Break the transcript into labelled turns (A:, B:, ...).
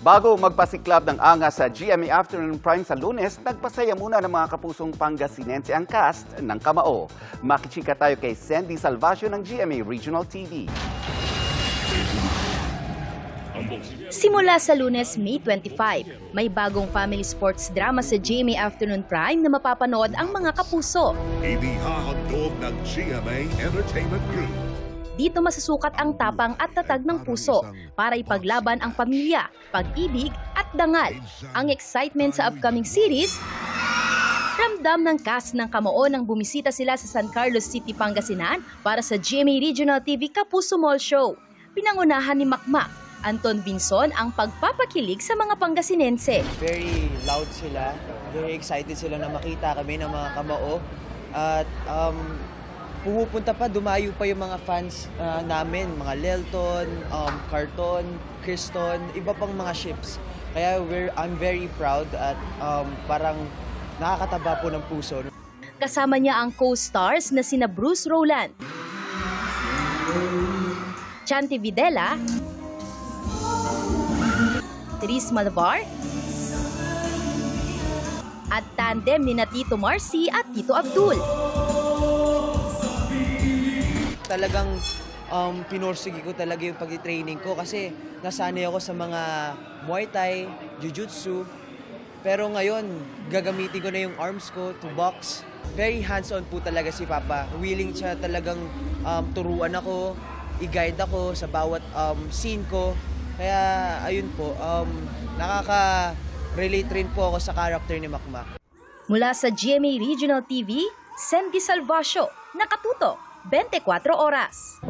A: Bago magpasiklab ng angas sa GMA Afternoon Prime sa Lunes, nagpasaya muna ng mga kapusong Pangasinense ang cast ng Kamao. Makichika tayo kay Sandy Salvacio ng GMA Regional TV.
B: Simula sa Lunes, May 25, may bagong family sports drama sa GMA Afternoon Prime na mapapanood ang mga kapuso.
C: Inihahandog ng GMA Entertainment Group.
B: Dito masusukat ang tapang at tatag ng puso para ipaglaban ang pamilya, pag-ibig at dangal. Ang excitement sa upcoming series, ramdam ng cast ng Kamao nang bumisita sila sa San Carlos City, Pangasinan para sa GMA Regional TV Kapuso Mall Show. Pinangunahan ni Makmak, Anton Vinson ang pagpapakilig sa mga Pangasinense.
D: Very loud sila, very excited sila na makita kami ng mga Kamao. At pumupunta pa, dumayo pa yung mga fans namin, mga Lelton, Carton, Criston, iba pang mga ships. Kaya I'm very proud at parang nakakataba po ng puso.
B: Kasama niya ang co-stars na sina Bruce Rowland, Chanti Videla, Therese Malavar, at tandem ni na Tito Marcy at Tito Abdul.
D: Talagang pinursigi ko talaga yung pag-training ko kasi nasanay ako sa mga Muay Thai, Jiu-Jitsu. Pero ngayon, gagamitin ko na yung arms ko to box. Very hands-on po talaga si Papa. Willing siya talagang turuan ako, i-guide ako sa bawat scene ko. Kaya ayun po, nakaka-relate rin po ako sa character ni Makmak.
B: Mula sa GMA Regional TV, Sandy Salvacio, nakatutok 24 oras.